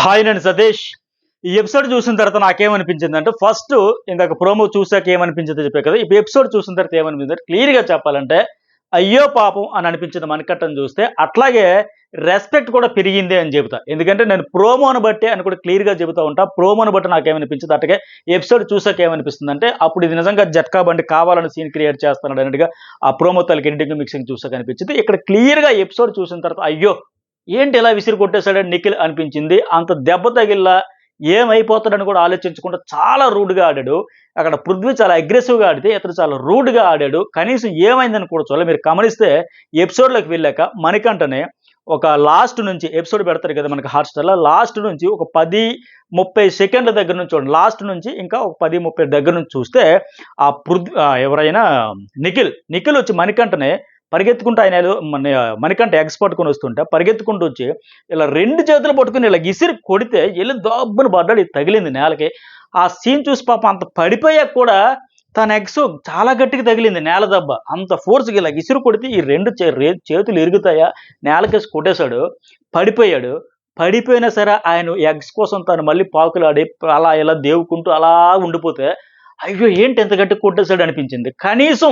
Hi నేను సతీష్. ఈ episode చూసిన తర్వాత నాకేమనిపించిందంటే ఫస్ట్ ఇందాక ప్రోమో చూసాక ఏమనిపించిందో చెప్పా కదా. ఇప్పుడు ఎపిసోడ్ చూసిన తర్వాత ఏమనిపించిందంటే క్లియర్‌గా చెప్పాలంటే అయ్యో పాపం అని అనిపించింది మణికట్టను చూస్తే. అట్లాగే రెస్పెక్ట్ కూడా పెరిగింది అని చెబుతా. ఎందుకంటే నేను ప్రోమోను బట్టే అని కూడా క్లియర్‌గా చెబుతా ఉంటా. ప్రోమోను బట్టి నాకేమనిపించింది అట్లాగే ఎపిసోడ్ చూసాక ఏమనిపిస్తుందంటే అప్పుడు ఇది నిజంగా జట్కా బండి కావాలని సీన్ క్రియేట్ చేస్తున్నాడు అన్నట్టుగా ఆ ప్రోమో తాలూకు ఎడిటింగ్, మిక్సింగ్ చూసాక అనిపించింది. ఇక్కడ క్లియర్‌గా ఎపిసోడ్ చూసిన తర్వాత అయ్యో! ఏంటి ఇలా విసిరి కొట్టేసాడని నిఖిల్ అనిపించింది. అంత దెబ్బ తగిలిలా ఏమైపోతాడని కూడా ఆలోచించకుండా చాలా రూడ్‌గా ఆడాడు. అక్కడ పృథ్వీ చాలా అగ్రెసివ్‌గా ఆడితే ఇతను చాలా రూడ్‌గా ఆడాడు. కనీసం ఏమైందని కూడా చూడలే. మీరు గమనిస్తే ఎపిసోడ్‌లోకి వెళ్ళాక మణికంఠని ఒక లాస్ట్ నుంచి ఎపిసోడ్ పెడతారు కదా మనకి హాట్‌స్టార్‌లో. లాస్ట్ నుంచి ఒక 10, 30 సెకండ్ల దగ్గర నుంచి చూడండి. లాస్ట్ నుంచి ఇంకా ఒక 10, 30 దగ్గర నుంచి చూస్తే ఎవరైనా నిఖిల్ వచ్చి మణికంఠని పరిగెత్తుకుంటూ ఆయన ఏదో మణికంఠ ఎగ్స్ పట్టుకొని వస్తుంటే పరిగెత్తుకుంటూ వచ్చి ఇలా 2 చేతులు పట్టుకొని ఇలా ఇసిరి కొడితే ఎల్లి దబ్బున పడ్డాడు. ఇది తగిలింది నేలకి. ఆ సీన్ చూసి పాపం అంత పడిపోయాక కూడా తన ఎగ్స్ చాలా గట్టిగా తగిలింది నేల దెబ్బ. అంత ఫోర్స్‌గా ఇలా ఇసిరి కొడితే ఈ 2 చేతులు ఇరుగుతాయా? నేలకేసి కొట్టేశాడు. పడిపోయాడు. పడిపోయినా సరే ఆయన ఎగ్స్ కోసం తను మళ్ళీ పాకులాడి అలా ఇలా దేవుకుంటూ అలా ఉండిపోతే అయ్యో! ఏంటి ఇంత గట్టిగా కొట్టేసాడు అనిపించింది. కనీసం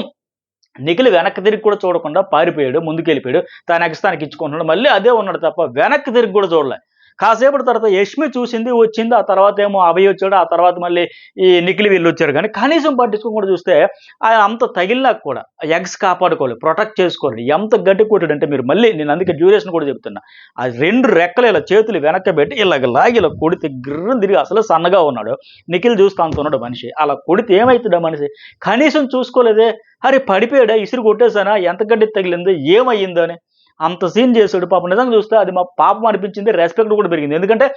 నిఖిల్ వెనక్కి తిరిగి కూడా చూడకుండా పారిపోయాడు. ముందుకెళ్ళిపోయాడు. తన ఎగ్స్ తనకి ఇచ్చుకుంటున్నాడు. మళ్ళీ అదే ఉన్నాడు తప్ప వెనక్కి తిరిగి కూడా చూడలే. కాసేపటి తర్వాత యష్మి చూసింది, వచ్చింది. ఆ తర్వాత ఏమో అభయ్ వచ్చాడు. ఆ తర్వాత మళ్ళీ ఈ నిఖిల్ వీళ్ళొచ్చారు గానీ, కనీసం పట్టించుకోకుండా చూస్తే ఆయన అంత తగిలినాక కూడా ఎగ్స్ కాపాడుకోలేదు. ప్రొటెక్ట్ చేసుకోలేదు. ఎంత గట్టి కొట్టాడంటే మీరు మళ్ళీ నేను అందుకే డ్యూరేషన్ కూడా చెప్తున్నా. ఆ 2 రెక్కలు ఇలా చేతులు వెనక్కి పెట్టి ఇలాగ లాగి ఇలా కొడితే గిర్రున తిరిగి అసలు సన్నగా ఉన్నాడు. నిఖిల్ చూస్తే అంత ఉన్నాడు మనిషి. అలా కొడితే ఏమైతడా మనిషి? కనీసం చూసుకోలేదే. అరే పడిపోయాడా? ఇసురు కొట్టేసానా? ఎంత గడ్డి తగిలింది? ఏమయ్యిందో అని. అంత సీన్ చేసాడు. పాపం నిజంగా చూస్తే అది మా పాపం అనిపించింది. రెస్పెక్ట్ కూడా పెరిగింది. ఎందుకంటే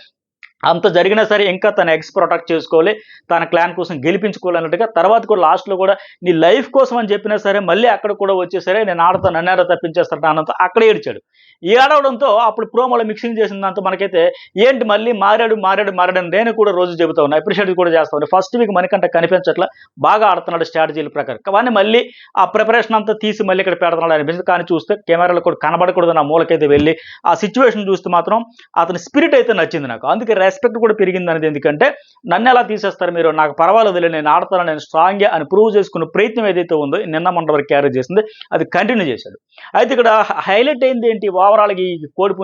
అంత జరిగినా సరే ఇంకా తన ఎగ్స్ ప్రొటెక్ట్ చేసుకోవాలి. తన క్లాన్ కోసం గెలిపించుకోవాలి అన్నట్టుగా తర్వాత కూడా లాస్ట్‌లో కూడా నీ లైఫ్ కోసం అని చెప్పినా సరే మళ్ళీ అక్కడ కూడా వచ్చి సరే నేను ఆడతా నన్నేరా తప్పించేస్తారట అన్నంత అక్కడ ఏడ్చాడు. ఏడవడంతో అప్పుడు ప్రోమోలో మిక్సింగ్ చేసిందంతా మనకైతే ఏంటి మళ్ళీ మారాడని నేను కూడా రోజు చెబుతా ఉన్నా. అప్రిషియేట్ కూడా చేస్తా ఉన్నా. ఫస్ట్ వీక్ మణికంఠ కనిపించట్లా. బాగా ఆడుతున్నాడు స్ట్రాటజీల ప్రకారం. కానీ మళ్ళీ ఆ ప్రిపరేషన్ అంతా తీసి మళ్ళీ ఇక్కడ పెడుతున్నాడు అనిపించింది. కానీ చూస్తే కెమెరాలో కూడా కనబడకూడదు నా మూలకైతే వెళ్ళి ఆ సిచ్యువేషన్ చూస్తే మాత్రం అతని స్పిరిట్ అయితే నచ్చింది నాకు. అందుకే రెస్పెక్ట్ కూడా పెరిగింది అనేది. ఎందుకంటే నన్ను ఎలా తీసేస్తారు మీరు? నాకు పర్వాలేదులే, నేను ఆడతాను, నేను స్ట్రాంగే అని ప్రూవ్ చేసుకున్న ప్రయత్నం ఏదైతే ఉందో నిన్న మొన్న వరకు క్యారీ చేసింది అది కంటిన్యూ చేశాడు. అయితే ఇక్కడ హైలైట్ అయింది ఏంటి? ఓవరాల్‌గా ఈ కోడి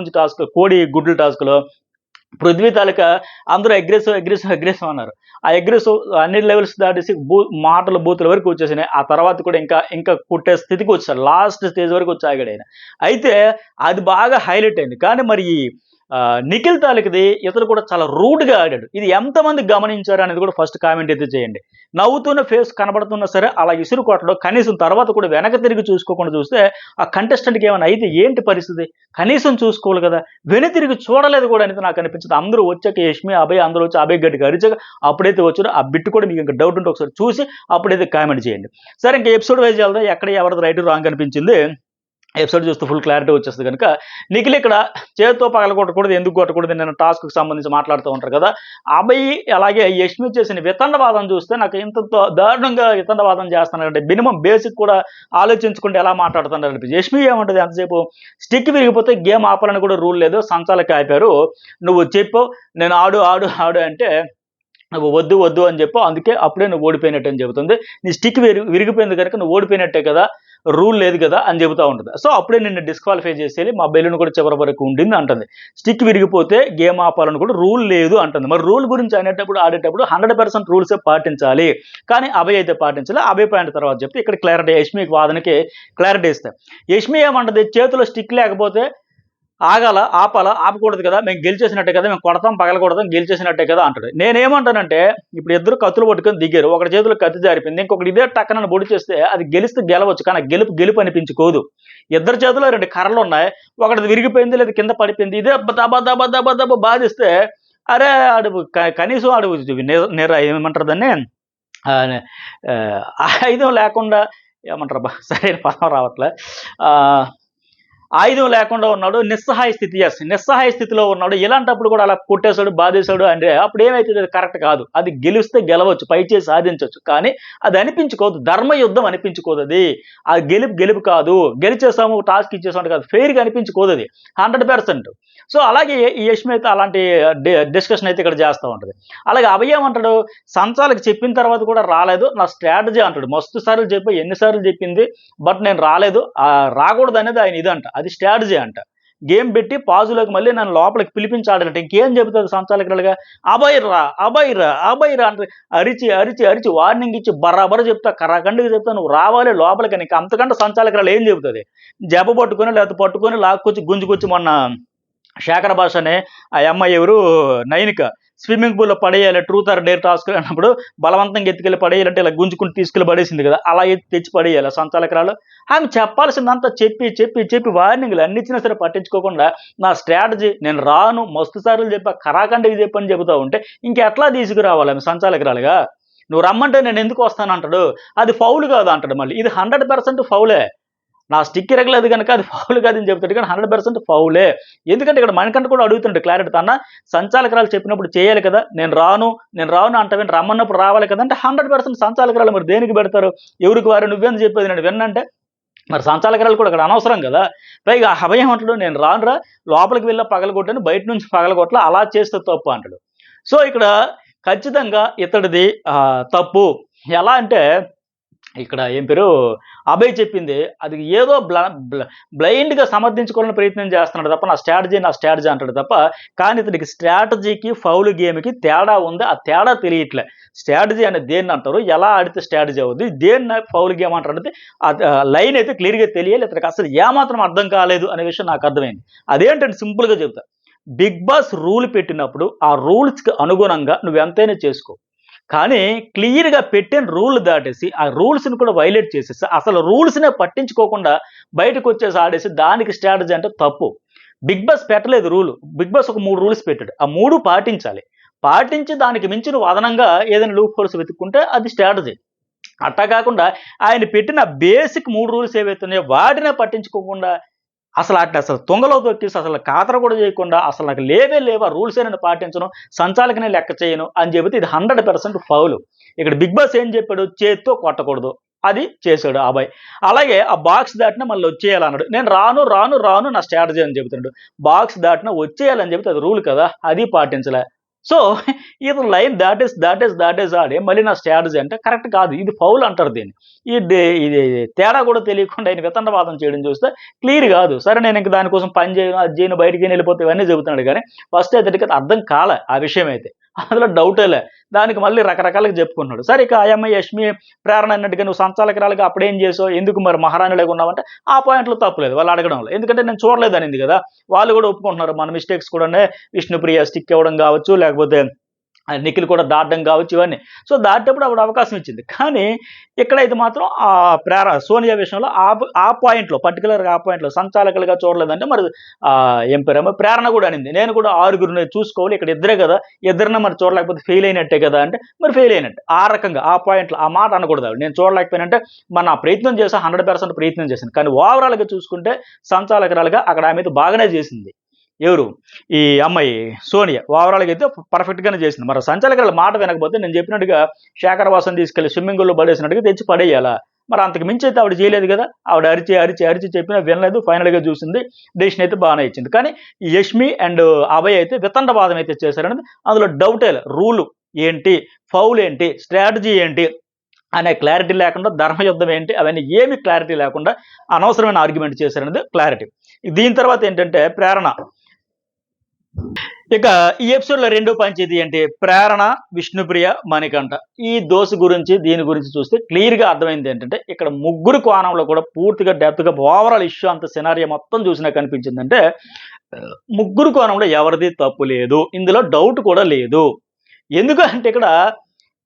గుడ్ల టాస్క్‌లో పృథ్వీ తాలూకా అందరూ అగ్రెసివ్ అన్నారు. ఆ అగ్రెసివ్ అన్ని లెవెల్స్ దాటేసి బూతుల వరకు వచ్చేసినాయి. ఆ తర్వాత కూడా ఇంకా కొట్టే స్థితికి వచ్చాడు. లాస్ట్ స్టేజ్ వరకు వచ్చి ఆగాడు ఆయన. అయితే అది బాగా హైలైట్ అయింది. కానీ మరి నిఖిల్ తాలూకుది ఇతను కూడా చాలా రూడ్‌గా ఆడాడు. ఇది ఎంతమంది గమనించారు అనేది కూడా ఫస్ట్ కామెంట్ అయితే చేయండి. నవ్వుతున్న ఫేస్ కనబడుతున్నా సరే అలా ఇసురు కొట్టడం, కనీసం తర్వాత కూడా వెనక తిరిగి చూసుకోకుండా చూస్తే ఆ కంటెస్టెంట్‌కి ఏమైనా అయితే ఏంటి పరిస్థితి? కనీసం చూసుకోవాలి కదా! వెనుతిరిగి చూడలేదు కూడా అనేది నాకు అనిపించింది. అందరూ వచ్చాక యష్మి, అభయ్ అందరూ వచ్చి అభయ్ గట్టిగా అరిచాక అప్పుడైతే వచ్చాడో ఆ బిట్ కూడా మీకు ఇంకా డౌట్ ఉంటే ఒకసారి చూసి అప్పుడైతే కామెంట్ చేయండి. సరే ఇంకా ఎపిసోడ్ వైజ్ వెళ్దాం. ఎక్కడ ఎవరిది రైట్ రాంగ్ అనిపించింది ఎపిసోడ్ చూస్తే ఫుల్ క్లారిటీ వచ్చేస్తుంది కనుక నిఖిల్ ఇక్కడ చేతితో పగలగొట్టకూడదు, ఎందుకు కొట్టకూడదు నేను టాస్క్కి సంబంధించి మాట్లాడుతూ ఉంటారు కదా. అభయ్ అలాగే యష్మి చేసిన వితండవాదం చూస్తే నాకు ఇంత దారుణంగా వితండవాదం చేస్తున్నారంటే మినిమం బేసిక్ కూడా ఆలోచించుకుంటే ఎలా మాట్లాడుతున్నారు అనిపించింది. యష్మి ఏమంటుంది ఎంతసేపు స్టిక్ విరిగిపోతే గేమ్ ఆపాలని కూడా రూల్ లేదు, సంచాలకి ఆపారు, నువ్వు చెప్పు నేను ఆడు అంటే నువ్వు వద్దు అని చెప్పు, అందుకే అప్పుడే నువ్వు ఓడిపోయినట్టు అని చెబుతుంది. నీ స్టిక్ విరిగిపోయింది కనుక నువ్వు ఓడిపోయినట్టే కదా, రూల్ లేదు కదా అని చెబుతూ ఉంటుంది. సో అప్పుడే నిన్ను డిస్క్వాలిఫై చేసేయాలి, మా బెలూన్ కూడా చివరి వరకు ఉండింది అంటుంది. స్టిక్ విరిగిపోతే గేమ్ ఆపాలని కూడా రూల్ లేదు అంటుంది. మరి రూల్ గురించి ఆడేటప్పుడు 100% రూల్సే పాటించాలి. కానీ అభయ్ అయితే పాటించాలి. అభయ్ పాయింట్ తర్వాత చెప్తే ఇక్కడ క్లారిటీ యష్మికి వాదనకి క్లారిటీ ఇస్తాయి. యష్మి ఏమంటది? చేతిలో స్టిక్ లేకపోతే ఆపకూడదు కదా, మేము గెలిచేసినట్టే కదా, మేము కొడతాం పగలకూడదాం గెలిచేసినట్టే కదా అంటాడు. నేనేమంటానంటే ఇప్పుడు ఇద్దరు కత్తులు పట్టుకొని దిగారు. ఒకటి చేతిలో కత్తి జారిపోయింది, ఇంకొకటి ఇదే టక్కన పొడి చేస్తే అది గెలిస్తే గెలవచ్చు, కానీ గెలుపు అనిపించుకోదు. ఇద్దరు చేతిలో 2 కర్రలు ఉన్నాయి, ఒకటి విరిగిపోయింది లేదా కింద పడిపోయింది, ఇదే దబ బాధిస్తే అరే ఆడు కనీసం ఆడు ఏమంటారు దాన్ని ఆయుధం లేకుండా ఏమంటారు సరైన పదం రావట్లే, ఆయుధం లేకుండా ఉన్నాడు, నిస్సహాయ స్థితి. నిస్సహాయ స్థితిలో ఉన్నాడు. ఇలాంటప్పుడు కూడా అలా కొట్టేశాడు, బాధేశాడు అంటే అప్పుడు ఏమైతుంది? అది కరెక్ట్ కాదు. అది గెలిస్తే గెలవచ్చు, పైచేయి సాధించవచ్చు. కానీ అది అనిపించుకోదు, ధర్మయుద్ధం అనిపించుకోదు. అది ఆ గెలుపు కాదు. గెలిచేసాము, టాస్క్ ఇచ్చేసాము కాదు, ఫెయిర్గా అనిపించుకోదు అది 100%. సో అలాగే ఈ యష్మి అయితే అలాంటి డిస్కషన్ అయితే ఇక్కడ చేస్తూ ఉంటుంది. అలాగే అభయ ఏమంటాడు? సంచాలకు చెప్పిన తర్వాత కూడా రాలేదు, నా స్ట్రాటజీ అంటాడు. మస్తు సార్లు చెప్పి, ఎన్నిసార్లు చెప్పింది, బట్ నేను రాలేదు, రాకూడదు అనేది ఆయన ఇదంట. అది స్ట్రాటజీ అంట. గేమ్ పెట్టి పాజులోకి మళ్ళీ నన్ను లోపలికి పిలిపించాడంటే ఇంకేం చెబుతుంది సంచాలకులుగా? అభయ్ రా అంటే అరిచి వార్నింగ్ ఇచ్చి బరాబర చెప్తా, కరాఖండిగా చెప్తా, నువ్వు రావాలి లోపలికి. నీకు అంతకంటే సంచాలకురాలు ఏం చెబుతుంది? జబ్బ పట్టుకొని లేకపోతే పట్టుకొని లాక్కొచ్చి గుంజుకొచ్చి మొన్న శేఖర భాష అనే ఆ అమ్మాయి ఎవరు, నైనిక, స్విమ్మింగ్ పూల్లో పడేయాలి ట్రూత్ ఆర్ డేర్ టాస్క్ అన్నప్పుడు బలవంతంగా ఎత్తుకెళ్ళి పడేయాలంటే ఇలా గుంజుకుని తీసుకెళ్ళి పడేసింది కదా, అలా తెచ్చి పడేయాలి సంచాలకురాలు. ఆమె చెప్పాల్సిందంతా చెప్పి వార్నింగ్లు అన్ని ఇచ్చినా సరే పట్టించుకోకుండా నా స్ట్రాటజీ, నేను రాను, మస్తు సార్లు చెప్పా, కరాఖండికి చెప్పని చెబుతా ఉంటే ఇంకెట్లా తీసుకురావాలి ఆమె సంచాలకురాలుగా? నువ్వు రమ్మంటే నేను ఎందుకు వస్తానంటాడు. అది ఫౌల్ కాదు అంటాడు. మళ్ళీ ఇది 100% ఫౌలే. నా స్టిక్ ఇరగలేదు కనుక అది ఫౌల్ కాదని చెప్తాడు, కానీ 100% ఫౌలే. ఎందుకంటే ఇక్కడ మనకంట కూడా అడుగుతుంటే క్లారిటీ, తన సంచాలకురాలు చెప్పినప్పుడు చేయాలి కదా, నేను రాను అంటే రమ్మన్నప్పుడు రావాలి కదా అంటే 100% సంచాలకురాలు మరి దేనికి పెడతారు? ఎవరికి వారు నువ్వేందుకు చెప్పేది నేను విన్నంటే మరి సంచాలకురాలు కూడా అక్కడ అనవసరం కదా. పైగా అభయం అంటాడు, నేను రానురా, లోపలికి వెళ్ళా పగలగొట్టాను, బయట నుంచి పగలగొట్టలా, అలా చేస్తే తప్పు అంటాడు. సో ఇక్కడ ఖచ్చితంగా ఇతడిది తప్పు. ఎలా అంటే ఇక్కడ ఏం పేరు, అభయ్ చెప్పింది అది ఏదో బ్లైండ్గా సమర్థించుకోవాలని ప్రయత్నం చేస్తున్నాడు తప్ప, నా స్ట్రాటజీ అంటాడు తప్ప. కానీ ఇతనికి స్ట్రాటజీకి ఫౌల్ గేమ్కి తేడా ఉంది. ఆ తేడా తెలియట్లే. స్ట్రాటజీ అనేది దేన్ని అంటారు, ఎలా ఆడితే స్ట్రాటజీ అవుద్ది, దేన్ని ఫౌల్ గేమ్ అంటారంటే లైన్ అయితే క్లియర్గా తెలియాలి. ఇతనికి అసలు ఏమాత్రం అర్థం కాలేదు అనే విషయం నాకు అర్థమైంది. అదేంటంటే సింపుల్గా చెప్తా, బిగ్ బాస్ రూల్ పెట్టినప్పుడు ఆ రూల్స్కి అనుగుణంగా నువ్వు ఎంతైనా చేసుకో. కానీ క్లియర్గా పెట్టిన రూల్ దాటేసి ఆ రూల్స్ని కూడా వైలేట్ చేసేసి అసలు రూల్స్నే పట్టించుకోకుండా బయటకు వచ్చేసి ఆడేసి దానికి స్ట్రాటజీ అంటే తప్పు. బిగ్ బాస్ పెట్టలేదు రూలు. బిగ్ బాస్ ఒక 3 రూల్స్ పెట్టాడు. ఆ 3 పాటించాలి. పాటించి దానికి మించిన అదనంగా ఏదైనా లూప్ హోల్స్ వెతుక్కుంటే అది స్ట్రాటజీ. అట్టా కాకుండా ఆయన పెట్టిన బేసిక్ 3 రూల్స్ ఏవైతున్నాయో వాటినే పట్టించుకోకుండా అసలు తుంగలో తొక్కేసి అసలు ఖాతర కూడా చేయకుండా అసలు నాకు లేవు ఆ రూల్స్ నేను పాటించను, సంచాలకనే లెక్క చేయను అని చెబితే ఇది 100% ఫౌలు. ఇక్కడ బిగ్ బాస్ ఏం చెప్పాడు? చేత్తో కొట్టకూడదు, అది చేశాడు అబ్బాయి. అలాగే ఆ బాక్స్ దాటిన మళ్ళీ వచ్చేయాలన్నాడు. నేను రాను నా స్ట్రాటజీ అని చెబుతున్నాడు. బాక్స్ దాటిన వచ్చేయాలని చెబితే అది రూల్ కదా, అది పాటించలే. సో ఇది లైన్ దాటేస్ ఆడే మళ్ళీ నా స్ట్రాటజీ అంటే కరెక్ట్ కాదు, ఇది ఫౌల్ అంటారు దీన్ని. ఇది తేడా కూడా తెలియకుండా ఆయన వితండవాదం చేయడం చూస్తే క్లియర్ కాదు. సరే నేను ఇంక దానికోసం పని చేయను, అది చేయను, బయటికి వెళ్ళిపోతే ఇవన్నీ చెబుతున్నాడు. కానీ ఫస్ట్ అయితే అర్థం కాలే ఆ విషయం అయితే, అందులో డౌటేలే. దానికి మళ్ళీ రకరకాలుగా చెప్పుకున్నాడు. సరే ఇక అమ్మాయి యష్మి ప్రేరణ అన్నట్టుగా నువ్వు సంచాలకురాలుగా అప్పుడేం చేసావు, ఎందుకు మరి మహారాణిలాగా ఉన్నావంటే ఆ పాయింట్లో తప్పులేదు వాళ్ళు అడగడంలో. ఎందుకంటే నేను చూడలేదు అనింది కదా, వాళ్ళు కూడా ఒప్పుకుంటున్నారు మన మిస్టేక్స్ కూడా. విష్ణుప్రియ స్టిక్ ఇవ్వడం కావచ్చు, లేకపోతే నిఖిల్ కూడా దాటడం కావచ్చు, ఇవన్నీ. సో దాటేటప్పుడు ఆవిడ అవకాశం ఇచ్చింది. కానీ ఇక్కడైతే మాత్రం ఆ సోనియా విషయంలో ఆ పాయింట్లో పర్టికులర్గా ఆ పాయింట్లో సంచాలకులుగా చూడలేదంటే మరి ఏం పేరేమో ప్రేరణ కూడా అనింది, నేను కూడా 6గురిని చూసుకోవాలి, ఇక్కడ ఇద్దరే కదా, ఇద్దరిని మరి చూడలేకపోతే ఫెయిల్ అయినట్టే కదా అంటే మరి ఫెయిల్ అయినట్టు. ఆ రకంగా ఆ పాయింట్లో ఆ మాట అనకూడదు. నేను చూడలేకపోయినంటే మన ప్రయత్నం చేసా, 100% ప్రయత్నం చేసింది. కానీ ఓవరాల్గా చూసుకుంటే సంచాలకురాలుగా అక్కడ ఆమె బాగానే చేసింది. ఎవరు? ఈ అమ్మాయి సోనియా ఓవరాల్గా అయితే పర్ఫెక్ట్గానే చేసింది. మరి సంచాలకురాలు మాట వినకపోతే నేను చెప్పినట్టుగా శేఖర్ వాసన్ తీసుకెళ్లి స్విమ్మింగ్ పూల్లో పడేసినట్టుగా తెచ్చి పడేయాలా? మరి అంతకు మించి అయితే ఆవిడ చేయలేదు కదా. ఆవిడ అరిచి చెప్పినా వినలేదు. ఫైనల్గా చూసింది, డెసిషన్ అయితే బాగానే ఇచ్చింది. కానీ యష్మి అండ్ అభయ్ అయితే వితండవాదం అయితే చేశారనేది అందులో డౌటే. రూలు ఏంటి, ఫౌల్ ఏంటి, స్ట్రాటజీ ఏంటి అనే క్లారిటీ లేకుండా, ధర్మయుద్ధం ఏంటి అవన్నీ ఏమి క్లారిటీ లేకుండా అనవసరమైన ఆర్గ్యుమెంట్ చేశారనేది క్లారిటీ. దీని తర్వాత ఏంటంటే ప్రేరణ. ఇక ఈ ఎపిసోడ్లో రెండో పంచేది ఏంటి, ప్రేరణ, విష్ణుప్రియ, మణికంఠ. ఈ దోశ గురించి దీని గురించి చూస్తే క్లియర్గా అర్థమైంది ఏంటంటే ఇక్కడ ముగ్గురు కోణంలో కూడా పూర్తిగా డెప్త్గా ఓవరాల్ ఇష్యూ అంత సినారియో మొత్తం చూసినా కనిపించిందంటే ముగ్గురు కోణంలో ఎవరిది తప్పు లేదు, ఇందులో డౌట్ కూడా లేదు. ఎందుకంటే ఇక్కడ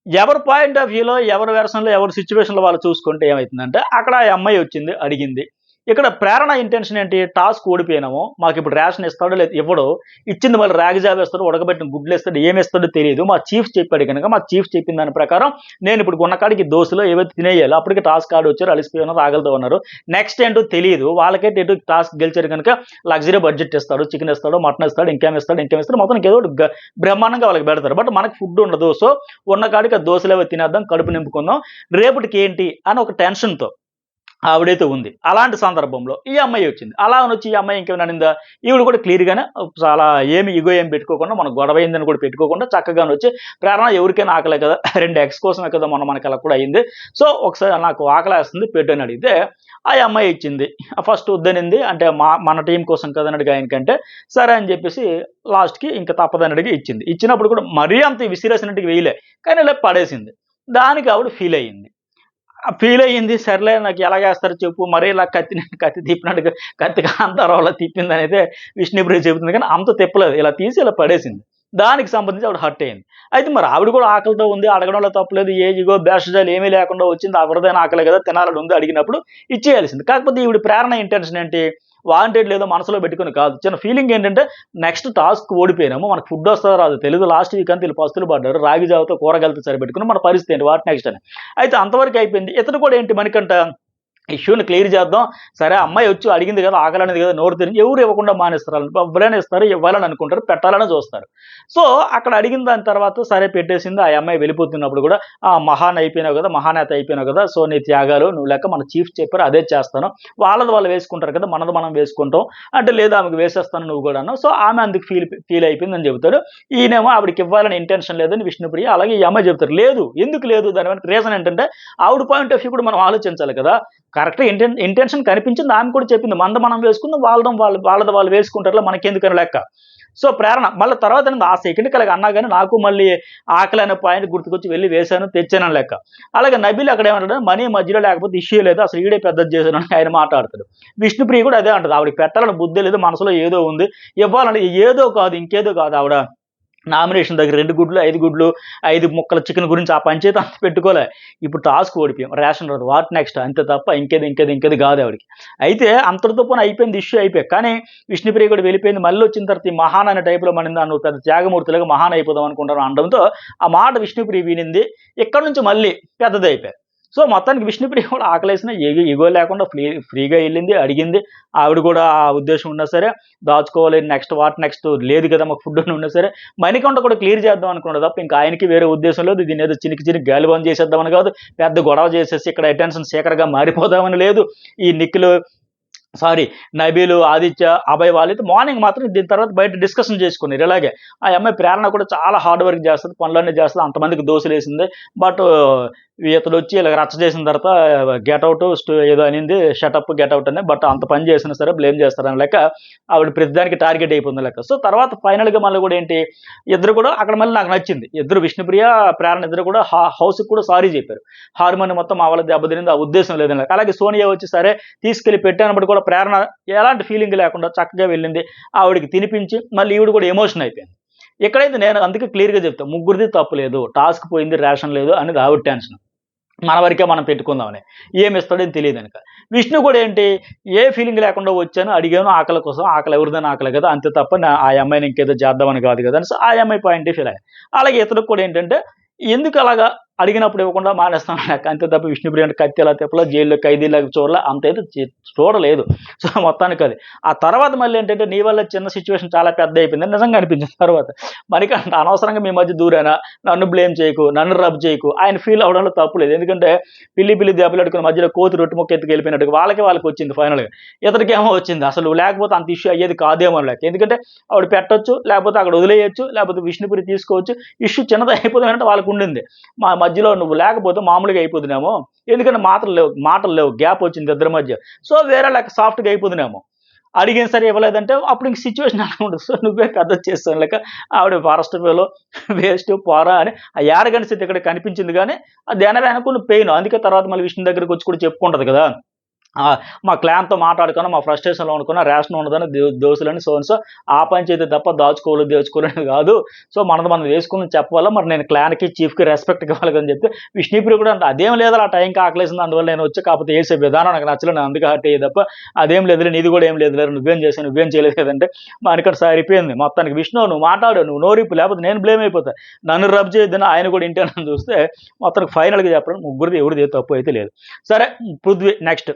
ఎవరి పాయింట్ ఆఫ్ వ్యూలో, ఎవరి వెర్షన్లో, ఎవరి సిచ్యువేషన్లో వాళ్ళు చూసుకుంటే ఏమవుతుందంటే అక్కడ ఆ అమ్మాయి వచ్చింది, అడిగింది, ఇక్కడ ప్రేరణ ఇంటెన్షన్ ఏంటి? టాస్క్ ఓడిపోయినాము. మాకు ఇప్పుడు రేషన్ ఇస్తాడో లేదు ఇవ్వడు. ఇచ్చింది మళ్ళీ రాగి జావ ఇస్తాడు, ఉడకబెట్టిన గుడ్లు ఇస్తాడు, ఏమిస్తాడో తెలీదు. మా చీఫ్ చెప్పాడు గనుక మా చీఫ్ చెప్పిన దాని ప్రకారం నేను ఇప్పుడు ఉన్న కాడికి దోశలో ఏవైతే తినేయాలో అప్పటికి టాస్క్ ఆడి వచ్చారు, అలిసిపోయి ఉన్నారు, ఆకలితో ఉన్నారు. నెక్స్ట్ ఏంటో తెలియదు. వాళ్ళకైతే ఎటు టాస్క్ గెలిచారు కనుక లగ్జరీ బడ్జెట్ ఇస్తాడు, చికెన్ ఇస్తాడు, మటన్ ఇస్తాడు, ఇంకేం ఇస్తాడు, మొత్తం ఏదో ఒకటి బ్రహ్మాండంగా వాళ్ళకి పెడతారు. బట్ మనకు ఫుడ్ ఉండదు. సో ఉన్న కాడికి ఆ దోశలు అవి తినేద్దాం, కడుపు నింపుకుందాం, రేపటికి ఏంటి అని ఒక టెన్షన్‌తో ఆవిడైతే ఉంది. అలాంటి సందర్భంలో ఈ అమ్మాయి వచ్చింది. అలా అనొచ్చి ఈ అమ్మాయి ఇంకేమైనా అనిందా? ఈవిడ కూడా క్లియర్‌గానే చాలా ఇగో ఏమి పెట్టుకోకుండా, మనకు గొడవ అయిందని కూడా పెట్టుకోకుండా చక్కగానొచ్చి, ప్రేరణ ఎవరికైనా ఆకలే కదా! 2 ఎగ్స్ కోసమే కదా మొన్న మనకి అలా కూడా అయింది. సో ఒకసారి నాకు ఆకలేస్తుంది పెట్టు అని అడిగితే ఆ అమ్మాయి ఇచ్చింది. ఫస్ట్ వద్దనింది. అంటే మన టీమ్ కోసం కదా అని అడిగా ఆయనకంటే, సరే అని చెప్పేసి లాస్ట్‌కి ఇంక తప్పదని అడిగి ఇచ్చింది. ఇచ్చినప్పుడు కూడా మరీ అంత విసిరేసినట్టుగా వేయలే. కానీ ఇలా పడేసింది. దానికి ఆవిడ ఫీల్ అయ్యింది. ఫీల్ అయ్యింది. సర్లే నాకు ఎలాగేస్తారో చెప్పు. మరీ ఇలా కత్తి తిప్పినట్టుగా కత్తి కాంతారావులా తిప్పిందనైతే విష్ణుప్రియ చెబుతుంది. కానీ అంత తిప్పలేదు. ఇలా తీసి ఇలా పడేసింది. దానికి సంబంధించి ఆవిడ హర్ట్ అయింది. అయితే మరి ఆవిడ కూడా ఆకలితో ఉంది. అడగడంలో తప్పులేదు. ఏ ఇగో భేషజాలు ఏమీ లేకుండా వచ్చింది. ఎవరిదైనా ఆకలే కదా! తినాలని ఉంది. అడిగినప్పుడు ఇచ్చేయాల్సింది. కాకపోతే ఈవిడ ప్రేరణ ఇంటెన్షన్ ఏంటి? వాంటెడ్ లేదో మనసులో పెట్టుకొని కాదు. చిన్న ఫీలింగ్ ఏంటంటే నెక్స్ట్ టాస్క్ ఓడిపోయినాము. మనకు ఫుడ్ వస్తదో రాదో తెలీదు. లాస్ట్ వీక్ అంతా వీళ్ళు పస్తులు పడ్డారు. రాగి జావతో కూరగాయలతో సరిపెట్టుకుని మన పరిస్థితి ఏంటి? వాట్ నెక్స్ట్ అని. అయితే అంతవరకు అయిపోయింది. ఇతను కూడా ఏంటి మణికంఠ ఇష్యూని క్లియర్ చేద్దాం. సరే అమ్మాయి వచ్చి అడిగింది కదా! ఆకలనేది కదా! నోరు తెరిచి ఎవరు ఇవ్వకుండా మానేస్తారు. ఎవరైనా ఇస్తారు, ఇవ్వాలని అనుకుంటారు, పెట్టాలని చూస్తారు. సో అక్కడ అడిగిన దాని తర్వాత సరే పెట్టేసింది. ఆ అమ్మాయి వెళ్ళిపోతున్నప్పుడు కూడా మహాన్ అయిపోయినావు కదా! మహానేత అయిపోయినావు కదా! సో నీ త్యాగాలు నువ్వు లెక్క మన చీఫ్ చెప్పారు అదే చేస్తాను. వాళ్ళది వాళ్ళు వేసుకుంటారు కదా! మనది మనం వేసుకుంటాం. అంటే లేదు ఆమెకు వేసేస్తాను నువ్వు కూడా అన్నావు. సో ఆమె అందుకు ఫీల్ అయిపోయిందని చెబుతాడు. ఈయనేమో ఆవిడకి ఇవ్వాలని ఇంటెన్షన్ లేదని విష్ణుప్రియ, అలాగే ఈ అమ్మాయి చెబుతారు. లేదు ఎందుకు లేదు? దాని వెనక రీజన్ ఏంటంటే ఆవిడ పాయింట్ ఆఫ్ వ్యూ కూడా మనం ఆలోచించాలి కదా! కరెక్ట్‌గా ఇంటెన్షన్ కనిపించింది. ఆమె కూడా చెప్పింది. మనది మనం వేసుకుందాం. వాళ్ళది వాళ్ళు వేసుకుంటారులే మనకెందుకని లెక్క. సో ప్రేరణ మళ్ళీ తర్వాత ఆ సెకండ్‌కి అలాగ అన్నా గాని నాకు మళ్ళీ ఆకలి అనే పాయింట్ గుర్తుకొచ్చి వెళ్లి వేశాను, తెచ్చానని లెక్క. అలాగే నబీల్ అక్కడ ఏమంటాడు, మనీ మధ్యలో లేకపోతే ఇష్యూ లేదు. అసలు ఈడే పెద్దది చేశానని ఆయన మాట్లాడతాడు. విష్ణుప్రియ కూడా అదే అంటది. ఆవిడకి పెట్టాలని బుద్ధే లేదు. మనసులో ఏదో ఉంది. ఇవ్వాలని ఏదో కాదు, ఇంకేదో కాదు ఆవిడ నామినేషన్ దగ్గర 2 గుడ్లు, 5 గుడ్లు, 5 ముక్కల చికెన్ గురించి ఆ పంచాయతీ అంత పెట్టుకోలే. ఇప్పుడు టాస్క్ ఓడిపోయాం. రేషన్ రాదు. వాట్ నెక్స్ట్ అంతే తప్ప ఇంకేది కాదు ఆవిడకి. అయితే అంతటితో పోనీ అయిపోయింది. ఇష్యూ అయిపోయాయి. కానీ విష్ణుప్రియ కూడా వెళ్ళిపోయింది. మళ్ళీ వచ్చిన తర్వాత ఈ మహాన్ అనే టైప్‌లో మనింది. నువ్వు పెద్ద త్యాగమూర్తిలాగా మహాన్ అయిపోదాం అనుకుంటాను అనడంతో ఆ మాట విష్ణుప్రియ వినింది. ఇక్కడి నుంచి మళ్ళీ పెద్దదయిపోయారు. సో మొత్తానికి విష్ణుప్రియ కూడా ఆకలేసిన ఇగో లేకుండా ఫ్రీగా ఎళ్ళింది, అడిగింది. ఆవిడ కూడా ఆ ఉద్దేశం ఉన్నా సరే దాచుకోవాలి. నెక్స్ట్ లేదు కదా! మాకు ఫుడ్ అని ఉన్నా సరే మణికంఠ కూడా క్లియర్ చేద్దాం అనుకున్నాడు తప్ప ఇంకా ఆయనకి వేరే ఉద్దేశం లేదు. దీన్నేదో చినికి గాలివాన్ చేసేద్దామని కాదు. పెద్ద గొడవ చేసేసి ఇక్కడ అటెన్షన్ సీకర్‌గా మారిపోదామని లేదు. ఈ నిఖిల్ నబీలు, ఆదిత్య, అభయ్ వాళ్ళైతే మార్నింగ్ మాత్రం దీని తర్వాత బయట డిస్కషన్ చేసుకున్నారు ఇలాగే. ఆ అమ్మాయి ప్రేరణ కూడా చాలా హార్డ్ వర్క్ చేస్తది. పనులన్నీ చేస్తది. అంతమందికి దోసలేసింది. బట్ ఇతడొచ్చి ఇలా రచ్చ చేసిన తర్వాత గెట్ ఔట్ ఏదో అనింది. షటప్ గెట్ ఔట్ అని. బట్ అంత పని చేసినా సరే బ్లేమ్ చేస్తారని లెక్క ఆవిడ ప్రతిదానికి టార్గెట్ అయిపోయింది లెక్క. సో తర్వాత ఫైనల్‌గా మళ్ళీ కూడా ఏంటి ఇద్దరు కూడా అక్కడ మళ్ళీ నాకు నచ్చింది. ఇద్దరు విష్ణుప్రియ, ప్రేరణ ఇద్దరు కూడా హౌస్‌కి కూడా సారీ చెప్పారు. హార్మోని మొత్తం మా వాళ్ళ దెబ్బతినింది. ఆ ఉద్దేశం లేదని లెక్క. అలాగే సోనియా వచ్చి సరే తీసుకెళ్ళి పెట్టానప్పుడు కూడా ప్రేరణ ఎలాంటి ఫీలింగ్ లేకుండా చక్కగా వెళ్ళింది. ఆవిడకి తినిపించి మళ్ళీ ఈవిడ కూడా ఎమోషన్ అయిపోయింది. ఇక్కడైతే నేను అందుకే క్లియర్‌గా చెప్తా. ముగ్గురిది తప్పు లేదు. టాస్క్ పోయింది, రేషన్ లేదు అనేది ఆవిడ టెన్షన్. మన వరకే మనం పెట్టుకుందామని. ఏమిస్తాడో తెలీదనక. విష్ణు కూడా ఏంటి ఏ ఫీలింగ్ లేకుండా వచ్చాను, అడిగాను ఆకలి కోసం. ఆకలి ఎవరిదైనా ఆకలే కదా! అంతే తప్ప ఆ అమ్మాయిని ఇంకేదో చేద్దామని కాదు కదా! అని ఆ అమ్మాయి పాయింట్ ఫీల్ అయ్యారు. అలాగే ఇతనికి కూడా ఏంటంటే ఎందుకు అలాగా అడిగినప్పుడు ఇవ్వకుండా మానేస్తాం లెక్క. అంతే తప్ప విష్ణుప్రియ అంటే కత్తి ఎలా తిప్పలా, జైల్లో ఖైదీలాగా చూడలే, అంతైతే చూడలేదు. సో మొత్తానికి అది. ఆ తర్వాత మళ్ళీ ఏంటంటే నీ వల్ల చిన్న సిట్యుయేషన్ చాలా పెద్ద అయిపోయిందని నిజంగా అనిపించింది తర్వాత. మణికంఠ అనవసరంగా మీ మధ్య దూరానా, నన్ను బ్లేమ్ చేయకు, నన్ను రబ్ చేయకు. ఆయన ఫీల్ అవ్వడంలో తప్పు లేదు. ఎందుకంటే పిల్లి దెబ్బలాడుకుని మధ్యలో కోతి రొట్టె ముక్క ఎత్తుకెళ్ళిపోయినట్టుగా వాళ్ళకి వచ్చింది ఫైనల్‌గా. ఇతనికేమో వచ్చింది. అసలు లేకపోతే అంత ఇష్యూ అయ్యేది కాదేమో లెక్క. ఎందుకంటే ఆవిడ పెట్టొచ్చు, లేకపోతే అక్కడ వదిలేయొచ్చు, లేకపోతే విష్ణుప్రియ తీసుకోవచ్చు. ఇష్యూ చిన్నది అయిపోతుందంటే వాళ్ళకు ఉండింది. మధ్యలో నువ్వు లేకపోతే మామూలుగా అయిపోతున్నామో. ఎందుకంటే మాటలు లేవు. గ్యాప్ వచ్చింది ఇద్దరి మధ్య. సో వేరే లెక్క సాఫ్ట్‌గా అయిపోతున్నామో. అడిగిన సరే ఇవ్వలేదంటే అప్పుడు ఇంక సిట్యుయేషన్ అలా ఉండదు. సో నువ్వే పెద్దది చేస్తావు లెక్క. ఆవిడ ఫారెస్ట్ ఫెలో వేస్ట్ పోరా అని ఆ యారగెన్స్ అయితే ఇక్కడ కనిపించింది గానీ, దాని వెనకున్న పెయిన్. అందుకే తర్వాత మళ్ళీ విష్ణు దగ్గరికి వచ్చి కూడా చెప్పుకుంటది కదా! మా క్లాన్తో మాట్లాడుకున్నా, మా ఫ్రస్ట్రేషన్లో అనుకున్న రేషన్ ఉండదని దోశలని సో ఆ పంచాయతీ తప్ప దోచుకోలేదు కాదు. సో మనది మనం వేసుకుని చెప్పవల్ల మరి నేను క్లాన్కి చీఫ్కి రెస్పెక్ట్ ఇవ్వాలి అని చెప్తే విష్ణుప్రియ కూడా అంటే అదేం లేదు ఆ టైంకి ఆకలేసింది అందువల్ల నేను వచ్చి కాకపోతే వేసే విధానం నాకు నచ్చలేదు నేను అందుకే హర్ట్ అయ్యి తప్ప అదేం లేదు నీది కూడా ఏం లేదు నువ్వేం చేసావు నువ్వేం చేయలేదంటే మా ఇక్కడ సరిపోయింది మొత్తానికి. విష్ణు నువ్వు మాట్లాడు నువ్వు నోరిప్పు లేకపోతే నేను బ్లేమ్ అయిపోతా నన్ను రబ్ చేయొద్దని ఆయన కూడా ఇంటేనని చూస్తే మొత్తానికి ఫైనల్గా చెప్పడం ముగ్గురిది ఎవరిది తప్పు అయితే లేదు. సరే పృథ్వీ నెక్స్ట్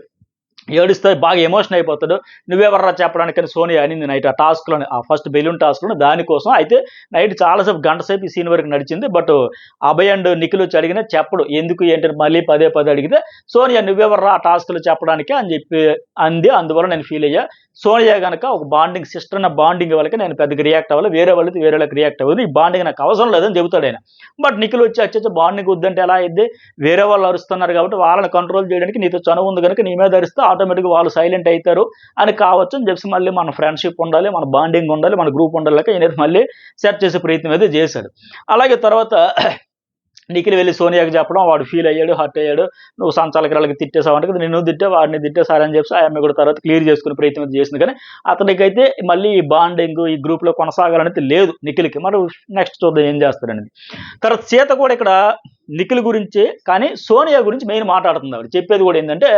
ఏడుస్తే బాగా ఎమోషన్ అయిపోతాడు. నువ్వెవర్రా చెప్పడానికని సోనియా అనింది నైట్ ఆ టాస్క్లోనే ఆ ఫస్ట్ బెలూన్ టాస్క్లోనే దానికోసం. అయితే నైట్ చాలాసేపు గంట సేపు ఈ సీన్ వరకు నడిచింది. బట్ అభయ్ అండ్ నిఖిల్ వచ్చి అడిగినా చెప్పడు ఎందుకు ఏంటని మళ్ళీ పదే అడిగితే సోనియా నువ్వెవర్రా ఆ టాస్క్లు చెప్పడానికి అని చెప్పి అంది. అందువల్ల నేను ఫీల్ అయ్యా సోనియా కనుక ఒక బాండింగ్ సిస్టర్ అన్న బాండింగ్ వాళ్ళకి నేను పెద్దగా రియాక్ట్ అవ్వాలి వేరే వాళ్ళకి వేరే వాళ్ళకి రియాక్ట్ అవ్వదు ఈ బాండింగ్ నాకు అవసరం లేదని చెబుతాడు ఆయన. బట్ నిఖిల్ వచ్చి అచ్చచ్చ బాండింగ్ వద్దంటే ఎలా అయింది వేరే వాళ్ళు అరుస్తున్నారు కాబట్టి వాళ్ళని కంట్రోల్ చేయడానికి నీతో చనువు ఉంది కనుక నీ మీద అరిస్తే ఆటోమేటిక్గా వాళ్ళు సైలెంట్ అవుతారు అని కావచ్చు అని చెప్పి మళ్ళీ మన ఫ్రెండ్షిప్ ఉండాలి మన బాండింగ్ ఉండాలి మన గ్రూప్ ఉండాలి ఈయన మళ్ళీ సెట్ చేసే ప్రయత్నం అయితే చేశాడు. అలాగే తర్వాత నిఖిల్ వెళ్ళి సోనియాకి చెప్పడం వాడు ఫీల్ అయ్యాడు హర్ట్ అయ్యాడు నువ్వు సంచాలకురాలకి తిట్టేసావు అంటే నిన్ను తిట్టే వాడిని తిట్టేసారని చెప్పి ఆమె కూడా తర్వాత క్లియర్ చేసుకునే ప్రయత్నం చేసింది. కానీ అతనికైతే మళ్ళీ ఈ బాండింగ్ ఈ గ్రూప్లో కొనసాగాలనేది లేదు నిఖిల్కి. మరి నెక్స్ట్ చూద్దాం ఏం చేస్తాడనేది. తర్వాత సీత కూడా ఇక్కడ నిఖిల్ గురించి కానీ సోనియా గురించి మెయిన్ మాట్లాడుతుంది ఆవిడ చెప్పేది కూడా ఏంటంటే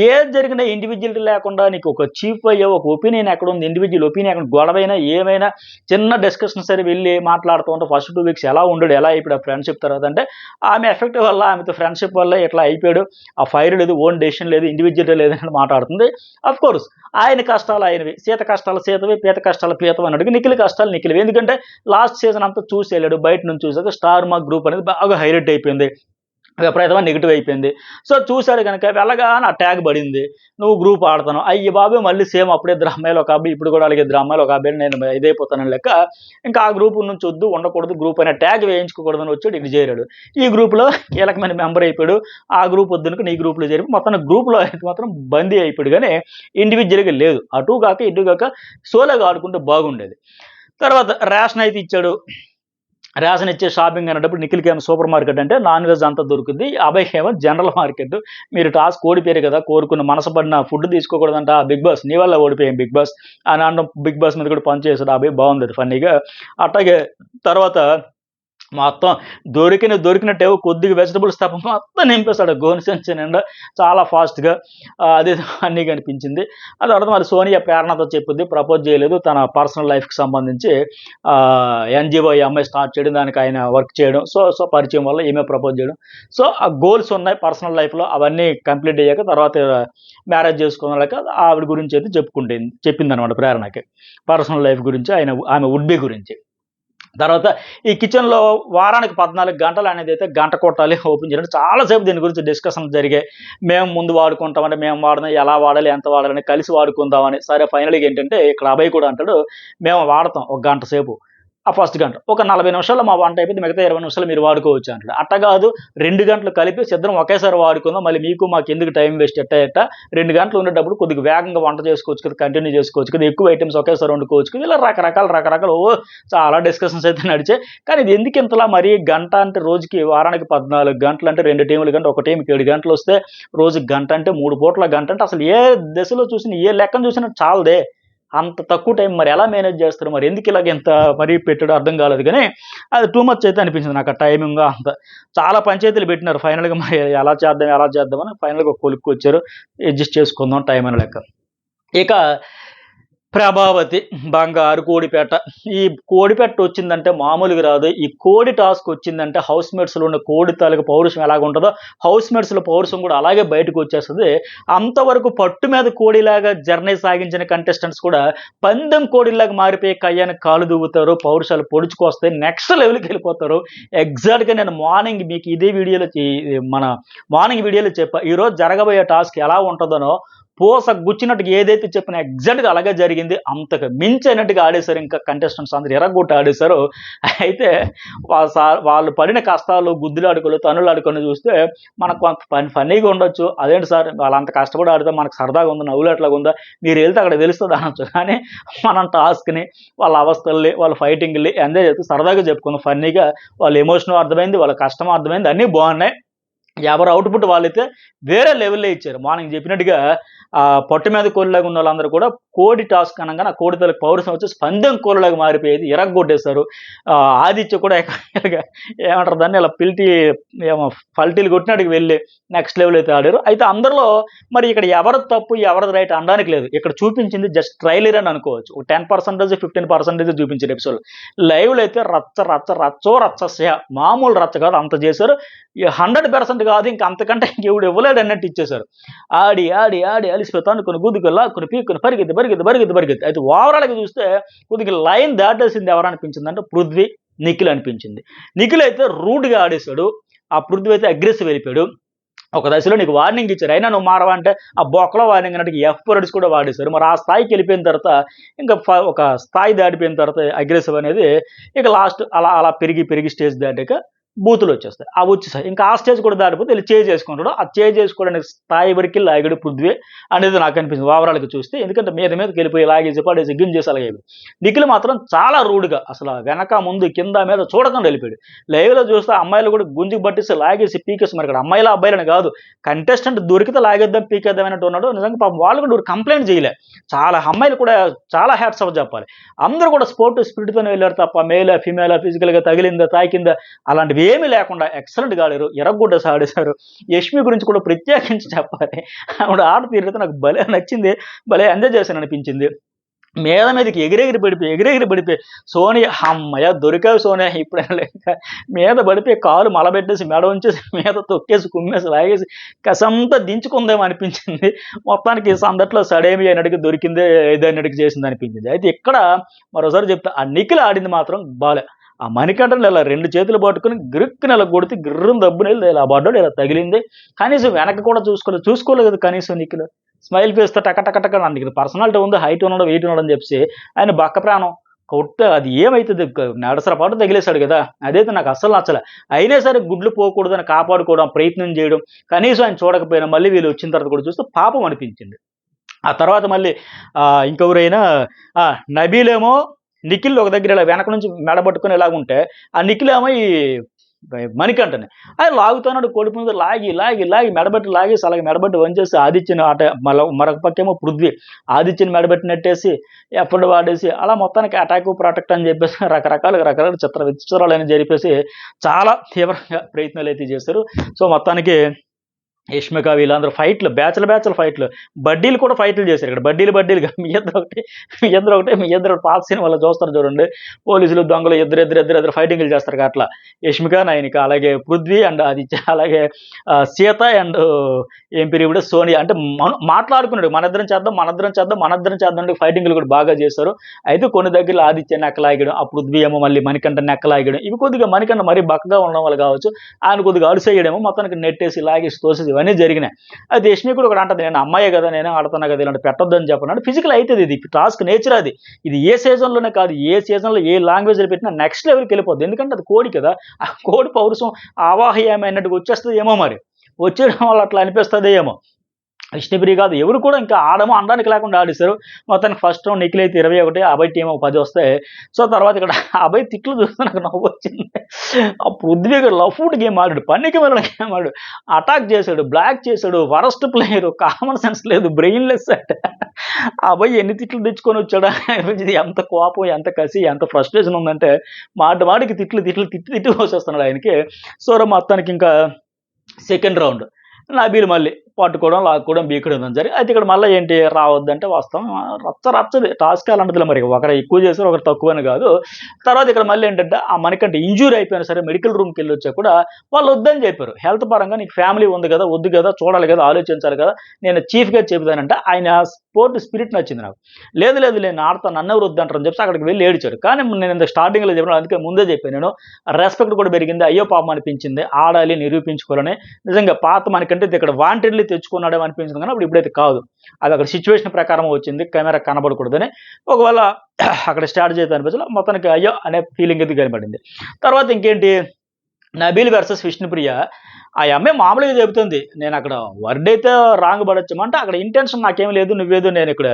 ఏది జరిగినా ఇండివిజువల్ లేకుండా నీకు ఒక చీఫ్ అయ్యే ఒక ఒపీనియన్ ఎక్కడ ఉంది ఇండివిజువల్ ఒపీనియన్ ఎక్కడ గొడవైనా ఏమైనా చిన్న డిస్కషన్ సరే వెళ్ళి మాట్లాడుతూ ఉంటే ఫస్ట్ 2 వీక్స్ ఎలా ఉండడు ఎలా అయిపోయాడు ఫ్రెండ్షిప్ తర్వాత అంటే ఆమె ఎఫెక్ట్ వల్ల ఆమెతో ఫ్రెండ్షిప్ వల్ల ఇట్లా అయిపోయాడు ఆ ఫైర్ లేదు ఓన్ డెసిషన్ లేదు ఇండివిజువల్ లేదని మాట్లాడుతుంది. అఫ్ కోర్స్ ఆయన కష్టాలు ఆయనవి సీత కష్టాలు సీతవి పీత కష్టాలు పీతవి అన్నట్టుగా నిఖిల్ కష్టాలు నిఖిల్వి. ఎందుకంటే లాస్ట్ సీజన్ అంతా చూసి వెళ్ళాడు బయట నుంచి చూసాక స్టార్ మార్క్ గ్రూప్ అనేది బాగా హైలైట్ అయిపోయింది విపరీతమైన నెగిటివ్ అయిపోయింది. సో చూశాడు కనుక వెళ్ళగానే ఆ ట్యాగ్ పడింది నువ్వు గ్రూప్ ఆడుతాను అయ్యి బాబు మళ్ళీ సేమ్ అప్పుడే ఇద్దరు అమ్మాయిలు ఒక అబ్బాయి ఇప్పుడు కూడా అలాగే ఇద్దరు అమ్మాయిలు ఒక అబ్బాయిని నేను ఇదైపోతానని లెక్క ఇంకా ఆ గ్రూప్ నుంచి వద్దు ఉండకూడదు గ్రూప్ అయినా ట్యాగ్ వేయించుకోకూడదని వచ్చాడు ఇటు చేరాడు. ఈ గ్రూప్లో కీలకమైన మెంబర్ అయిపోయాడు ఆ గ్రూప్ వద్దునుకు నీ గ్రూప్లో చేరి మొత్తం గ్రూప్లో అయితే మాత్రం బందీ అయిపోయాడు కానీ ఇండివిజువల్గా లేదు అటు కాక ఇటు కాక సోలోగా ఆడుకుంటే బాగుండేది. తర్వాత రేషన్ అయితే ఇచ్చాడు రేషన్ ఇచ్చే షాపింగ్ అనేటప్పుడు నిఖిల్కి ఏమో సూపర్ మార్కెట్ అంటే నాన్ వెజ్ అంతా దొరుకుతుంది అభయ్కి ఏమో జనరల్ మార్కెట్ మీరు టాస్క్ ఓడిపోయారు కదా కోరుకున్న మనసుపడిన ఫుడ్ తీసుకోకూడదంట బిగ్ బాస్ నీ వల్ల ఓడిపోయాం బిగ్ బాస్ అని అనడం బిగ్ బాస్ మీద కూడా పనిచేసాడు అభయ్ బాగుంది ఫన్నీగా. అట్లాగే తర్వాత మొత్తం దొరికినట్టేవో కొద్దిగా వెజిటబుల్స్ తప్ప మొత్తం నింపేస్తాడు గోన్సెన్స్ నిండా చాలా ఫాస్ట్గా అదే అన్నీ కనిపించింది. అది తర్వాత మరి సోనియా ప్రేరణతో చెప్పింది ప్రపోజ్ చేయలేదు తన పర్సనల్ లైఫ్కి సంబంధించి ఎన్జిఓ ఈ అమ్మాయి స్టార్ట్ చేయడం దానికి ఆయన వర్క్ చేయడం సో పరిచయం వల్ల ఈమె ప్రపోజ్ చేయడం సో ఆ గోల్స్ ఉన్నాయి పర్సనల్ లైఫ్లో అవన్నీ కంప్లీట్ అయ్యాక తర్వాత మ్యారేజ్ చేసుకున్నాక ఆవిడ గురించి అయితే చెప్పింది అనమాట ప్రేరణకి పర్సనల్ లైఫ్ గురించి ఆమె వుడ్ బి గురించి. తర్వాత ఈ కిచెన్లో వారానికి 14 గంటలు అనేది అయితే గంట కొట్టాలి ఓపెన్ చేయాలి చాలాసేపు దీని గురించి డిస్కషన్ జరిగాయి. మేము ముందు వాడుకుంటామంటే మేము వాడదాం ఎలా వాడాలి ఎంత వాడాలని కలిసి వాడుకుందామని. సరే ఫైనల్గా ఏంటంటే ఇక్కడ అభయ్ కూడా అంటాడు మేము వాడతాం ఒక గంట సేపు ఆ ఫస్ట్ గంట ఒక 40 నిమిషాల్లో మా వంట అయిపోతే మిగతా 20 నిమిషాలు మీరు వాడుకోవచ్చు అంటాడు. అట్ట కాదు 2 గంటలు కలిపి సిద్ధం ఒకేసారి వాడుకుందాం మళ్ళీ మీకు మాకు ఎందుకు టైం వేస్ట్ ఎట్ట 2 గంటలు ఉండేటప్పుడు కొద్దిగా వేగంగా వంట చేసుకోవచ్చు కదా కంటిన్యూ చేసుకోవచ్చు కదా ఎక్కువ ఐటమ్స్ ఒకేసారి వండుకోవచ్చు కదా ఇలా రకరకాల చాలా డిస్కషన్స్ అయితే నడిచాయి. కానీ ఇది ఎందుకు ఇంతలా మరీ గంట అంటే రోజుకి వారానికి 14 గంటలు అంటే 2 టీములు గంట ఒక టీంకి 7 గంటలు వస్తే రోజుకి గంట అంటే 3 పూట్ల గంట అంటే అసలు ఏ దశలో చూసినా ఏ లెక్కను చూసినా చాలదే అంత తక్కువ టైం మరి ఎలా మేనేజ్ చేస్తారు మరి ఎందుకు ఇలాగ ఎంత మరీ పెట్టాడో అర్థం కాలేదు కానీ అది టూ మచ్ అయితే అనిపించింది నాకు ఆ టైమింగ్ అంత చాలా పంచాయతీలు పెట్టినారు ఫైనల్గా మరి ఎలా చేద్దామని ఫైనల్గా ఒక కొలుక్కు వచ్చారు అడ్జస్ట్ చేసుకుందాం టైం అని లెక్క. ఇక ప్రభావతి బంగారు కోడిపేట ఈ కోడిపేట వచ్చిందంటే మామూలుగా రాదు. ఈ కోడి టాస్క్ వచ్చిందంటే హౌస్ మేట్స్లో ఉన్న కోడి తాలూకు పౌరుషం ఎలాగ ఉంటుందో హౌస్ మేట్స్లో పౌరుషం కూడా అలాగే బయటకు వచ్చేస్తుంది. అంతవరకు పట్టు మీద కోడిలాగా జర్నీ సాగించిన కంటెస్టెంట్స్ కూడా పందెం కోడిలాగా మారిపోయి కయ్యానికి కాలు దూగుతారు పౌరుషాలు పొడుచుకొస్తాయి నెక్స్ట్ లెవెల్కి వెళ్ళిపోతారు. ఎగ్జాక్ట్గా నేను మార్నింగ్ మీకు ఇదే వీడియోలో మన మార్నింగ్ వీడియోలో చెప్పా ఈరోజు జరగబోయే టాస్క్ ఎలా ఉంటుందనో పూస గుచ్చినట్టుగా ఏదైతే చెప్పినా ఎగ్జాక్ట్గా అలాగే జరిగింది. అంతకు మించినట్టుగా ఆడేశారు ఇంకా కంటెస్టెంట్స్ అందరూ ఎరగొట్టి ఆడేశారు. అయితే వాళ్ళు పడిన కష్టాలు గుద్దులాడుకోలు తనులాడుకొని చూస్తే మనకు కొంత ఫన్నీగా ఉండొచ్చు అదేంటి సార్ వాళ్ళు అంత కష్టపడి ఆడితే మనకు సరదాగా ఉందా నవ్వులాట్లాగా ఉందా మీరు వెళ్తే అక్కడ తెలుస్తుంది అనొచ్చు. కానీ మనం టాస్క్ని వాళ్ళ అవస్థల్ని వాళ్ళ ఫైటింగ్ని ఎంజాయ్ చేస్తూ సరదాగా చెప్పుకుందాం ఫన్నీగా వాళ్ళ ఎమోషన్ అర్థమైంది వాళ్ళ కష్టం అర్థమైంది అన్నీ బాగున్నాయి. ఎవరు అవుట్‌పుట్ వాళ్ళైతే వేరే లెవెల్‌లో ఇచ్చారు. మార్నింగ్ చెప్పినట్టుగా పొట్ట మీద కోడిలాగా ఉన్నోళ్ళందరూ కూడా కోడి టాస్క్ అనంగానే ఆ కోడి తాలూకు పౌరుషం వచ్చేసి పందెం కోళ్ళలాగా మారిపోయేది. ఇరగ్గొట్టేశారు. ఆదిత్య కూడా ఎలాగా ఏమంటారు దాన్ని ఇలా ఏమో పల్టీలు కొట్టినట్టుగా వెళ్ళి నెక్స్ట్ లెవెల్ అయితే ఆడారు. అయితే అందరిలో మరి ఇక్కడ ఎవరిది తప్పు, ఎవరిది రైట్ అనడానికి లేదు. ఇక్కడ చూపించింది జస్ట్ ట్రైలర్ అని అనుకోవచ్చు. ఒక 10% 15% చూపించారు ఎపిసోడ్‌లో. లైవ్‌లో అయితే రచ్చ రచ్చ రచ్చో రచ్చస్య. మామూలు రచ్చ కాదు అంత చేశారు. 100% కాదు ఇంక అంతకంటే ఇంకెవడు ఇవ్వలేడు అన్నట్టు ఇచ్చేశారు. ఆడి, ఆడి, ఆడి అలిసిపోయి తన్నుకొని, గుద్దుకొని, లాక్కొని, పీక్కొని పరిగెత్తి, పరిగెత్తి, పరిగెత్తి, పరిగెత్తి. అయితే ఓవరాల్‌గా చూస్తే కొద్దిగా లైన్ దాటేసింది ఎవరనిపించిందంటే పృథ్వీ, నిఖిల్ అనిపించింది. నిఖిల్ అయితే రూడ్‌గా ఆడేశాడు. ఆ పృథ్వీ అయితే అగ్రెసివ్ వెళ్ళిపోయాడు. ఒక దశలో నీకు వార్నింగ్ ఇచ్చారు. అయినా నువ్వు మారవా అంటే ఆ బొక్కలో వార్నింగ్ అన్నట్టుగా ఎఫ్ వర్డ్స్ కూడా వాడేశారు. మరి ఆ స్థాయికి వెళ్ళిపోయిన తర్వాత ఇంకా ఒక స్థాయి దాటిపోయిన తర్వాత అగ్రెసివ్ అనేది ఇక లాస్ట్ అలా అలా పెరిగి పెరిగి స్టేజ్ దాటాక బూతులొచ్చేస్తాయి. వచ్చేసాయి. ఇంకా ఆ స్టేజ్ కూడా దాటిపోతే ఈళ్ళు చేసుకుంటాడు. ఆ చేసుకోవడానికి స్థాయి వరకి లాగాడు పృథ్వీ అనేది నాకనిపించింది ఓవరాల్‌గా చూస్తే. ఎందుకంటే మీదకెళ్ళిపోయి లాగేసి, పడేసి, గింజేసి అలాగేవి. నిఖిల్ మాత్రం చాలా రూడ్‌గా అసల వెనక, ముందు, కింద, మీద చూడకుండా వెళ్ళిపోయాడు. లైవ్‌లో చూస్తే అమ్మాయిలు కూడా గుంజుకు పట్టేసి, లాగేసి, పీకేసి మరి ఇక్కడ అమ్మాయిలా, అబ్బాయిలని కాదు. కంటెస్టెంట్ దొరికితే లాగేద్దాం, పీకేద్దాం అన్నట్టు ఉన్నాడు. నిజంగా పాపం వాళ్ళు కూడా కంప్లెయింట్ చేయలే. చాలా అమ్మాయిలు కూడా చాలా హ్యాట్స్ ఆఫ్ చెప్పాలి. అందరూ కూడా స్పోర్టివ్ స్పిరిట్‌తోనే వెళ్లారు తప్ప మేలా, ఫీమేలా, ఫిజికల్‌గా తగిలిందా, తాకిందా అలాంటివి ఏమీ లేకుండా ఎక్సలెంట్‌గా ఆడారు. ఇరగ్గొట్టేసి ఆడేశారు. యష్మి గురించి కూడా ప్రత్యేకించి చెప్పాలి. ఆవిడ ఆట తీరైతే నాకు భలే నచ్చింది. భలే ఎంజాయ్ చేశాననిపించింది. మీదకి ఎగిరెగిరి పడిపోయి సోనియా హమ్మయ్య! దొరికావు సోనియా ఇప్పుడైనా లేక మీద పడిపోయి కాలు మలబెట్టేసి, మెడ ఉంచేసి, మీద తొక్కేసి, కుమ్మేసి, లాగేసి కసంతా దించుకుందేమో అనిపించింది. మొత్తానికి సందట్లో సడేమి అయినట్టుగా దొరికిందే ఇదన్నట్టుగా చేసిందనిపించింది. అయితే ఇక్కడ మరోసారి చెప్తా ఆ నిఖిల్ ఆడింది మాత్రం బాలే. ఆ మణికంఠను ఇలా 2 చేతులు పట్టుకొని గిరుక్కున ఇలా కొడితే గిర్రున దబ్బున ఇలా పడ్డాడు. ఇలా తగిలింది. కనీసం వెనక్కి కూడా చూసుకోలేదు కనీసం నిఖిల్. స్మైల్ ఫేస్‌తో టక టక టక నీకు పర్సనాలిటీ ఉంది. హైట్ ఉన్నాడు, వెయిట్ ఉన్నాడు అని చెప్పేసి ఆయన బక్క ప్రాణం కొడితే అది ఏమైతది నడసర పాటు తగిలేసాడు గదా! అదైతే నాకు అస్సలు నచ్చలే. అయినా సరే గుడ్లు పోకూడదని కాపాడుకోవడం, ప్రయత్నం చేయడం, కనీసం ఆయన చూడకపోయినా మళ్ళీ వీళ్ళు వచ్చిన తర్వాత కూడా చూస్తే పాపం అనిపించింది. ఆ తర్వాత మళ్ళీ ఇంకెవరైనా నబీలేమో నిఖిల్ ఒక దగ్గర ఇలా వెనక నుంచి మెడ పట్టుకొని ఇలాగుంటే, ఆ నిఖిల్ ఏమో ఈ మణికంఠని. ఆయన లాగుతున్నాడు కడుపు మీద లాగి మెడబెట్టి లాగేసి అలాగే మెడబెట్టి వంచేసి ఆదిత్యని మరొక పక్కేమో పృథ్వీ. ఆదిత్యని మెడబెట్టి నెట్టేసి, ఎఫర్డ్ వాడేసి అలా మొత్తానికి అటాక్, ప్రొటెక్ట్ అని చెప్పేసి రకరకాల విచిత్రాలన్నీ జరిపేసి చాలా తీవ్రంగా ప్రయత్నాలైతే చేశారు. సో, మొత్తానికి యష్మిక వీళ్ళందరూ ఫైట్‌లు బ్యాచ్‌ల ఫైట్‌లు. బడ్డీలు కూడా ఫైట్‌లు చేశారు ఇక్కడ. బడ్డీలుగా మీ ఇద్దరు పాత సినిమాలో చూస్తారు చూడండి. పోలీసులు, దొంగలు ఇద్దరు ఫైటింగులు చేస్తారు అట్లా. యష్మిక, నయనిక అలాగే పృథ్వీ అండ్ ఆదిత్య అలాగే సీత అండ్ ఏం పేరు ఈవిడ సోనియా. అంటే మాట్లాడుకున్నాడు మనిద్దరం చేద్దాం అంటే ఫైటింగులు కూడా బాగా చేశారు. అయితే కొన్ని దగ్గరలో ఆదిత్య నెక్కలాగడం, ఆ పృథ్వీ ఏమో మళ్ళీ మణికంఠ నెక్కలాగడం. ఇవి కొద్దిగా మణికంఠ మరీ బక్కగా ఉండడం వల్ల కావచ్చు. ఆయన కొద్దిగా అలుసెయ్యడేమో మొత్తానికి నెట్టేసి, లాగేసి, తోసేసి ఇవన్నీ జరిగినాయి. అయితే యష్మి కూడా ఒకటి అంటది, నేను అమ్మాయే కదా, నేనే ఆడుతున్నా కదా, ఇలాంటి పెట్టొద్దని చెప్పను. ఫిజికల్ అయితది ఇది. టాస్క్ నేచర్ అది. ఇది ఏ సీజన్‌లోనే కాదు, ఏ సీజన్‌లో ఏ లాంగ్వేజ్‌లో పెట్టినా నెక్స్ట్ లెవెల్‌కి వెళ్ళిపోద్ది. ఎందుకంటే అది కోడి కదా! ఆ కోడి పౌరుషం ఆవాహయామి అన్నట్టుగా వచ్చేస్తదేమో మరి. వచ్చేయడం వల్ల అట్లా అనిపిస్తదో ఏమో. విష్ణుప్రియ కాదు ఎవరు కూడా ఇంకా ఆడము అనడానికి లేకుండా ఆడేశారు. మొత్తానికి ఫస్ట్ రౌండ్ నిఖిల్ అయితే 21, అభయ్ టీమ్ 10 వస్తాయి. సో, తర్వాత ఇక్కడ అభయ్ తిట్లు చూస్తే నాకు నవ్వొచ్చింది. ఆ పృథ్వీ గారు లఫ్ట్ గేమ్ ఆడాడు. పనికి మాలిన గేమ్ ఆడాడు. అటాక్ చేశాడు, బ్లాక్ చేశాడు, వరస్ట్ ప్లేయర్, కామన్ సెన్స్ లేదు, బ్రెయిన్‌లెస్ అట. అభయ్ ఎన్ని తిట్లు తెచ్చుకొని వచ్చాడా అనిపించింది. ఎంత కోపం, ఎంత కసి, ఎంత ఫ్రస్ట్రేషన్ ఉందంటే మాటికి తిట్టి పోసేస్తున్నాడు ఆయనకి. సో, మొత్తానికి ఇంకా సెకండ్ రౌండ్ నబీల్ మళ్ళీ పట్టుకోవడం, లాక్కోవడం, బీకడం జరిగి అయితే ఇక్కడ మళ్ళీ ఏంటి రావద్దంటే వస్తాం. రచ్చది టాస్క్ అలాంటిదిలే మరి. ఒకరు ఎక్కువ చేశారు, ఒకరు తక్కువని కాదు. తర్వాత ఇక్కడ మళ్ళీ ఏంటంటే ఆ మనకంటే ఇంజ్యూరీ అయిపోయినా సరే మెడికల్ రూమ్‌కి వెళ్ళొచ్చా కూడా వాళ్ళు వద్దని చెప్పారు. హెల్త్ పరంగా నీకు ఫ్యామిలీ ఉంది కదా, వద్దు కదా, చూడాలి కదా, ఆలోచించాలి కదా, నేను చీఫ్‌గా చెబుతానంటే ఆయన స్పోర్ట్ స్పిరిట్ నచ్చింది నాకు. లేదు నేను ఆడతాను, నన్నెవరు వద్దంటారని చెప్పేసి అక్కడికి వెళ్ళి ఏడిచాడు. కానీ నేను ఇంత స్టార్టింగ్‌లో చెప్పాను, అందుకే ముందే చెప్పాను నేను. రెస్పెక్ట్ కూడా పెరిగింది. అయ్యో పాపం అనిపించింది. ఆడాలి, నిరూపించుకోవాలని. నిజంగా పాత మనకంటే ఇక్కడ వాంటెడ్‌లీ తెచ్చుకున్నాడేమో అనిపించింది కానీ అప్పుడు ఇప్పుడైతే కాదు. అది అక్కడ సిట్యుయేషన్ ప్రకారం వచ్చింది. కెమెరా కనబడకూడదని. ఒకవేళ అక్కడ స్టార్ట్ చేద్దాం అనిపించలే. మొత్తానికి అయ్యో అనే ఫీలింగ్ అయితే కనబడింది. తర్వాత ఇంకేంటి నబీల్ వర్సెస్ విష్ణుప్రియ. ఆ అమ్మాయి మామూలుగా చెబుతుంది. నేను అక్కడ వర్డ్ అయితే రాంగ్ పడొచ్చేమో అంటే అక్కడ ఇంటెన్షన్ నాకేం లేదు. నువ్వేదో నేను ఇక్కడ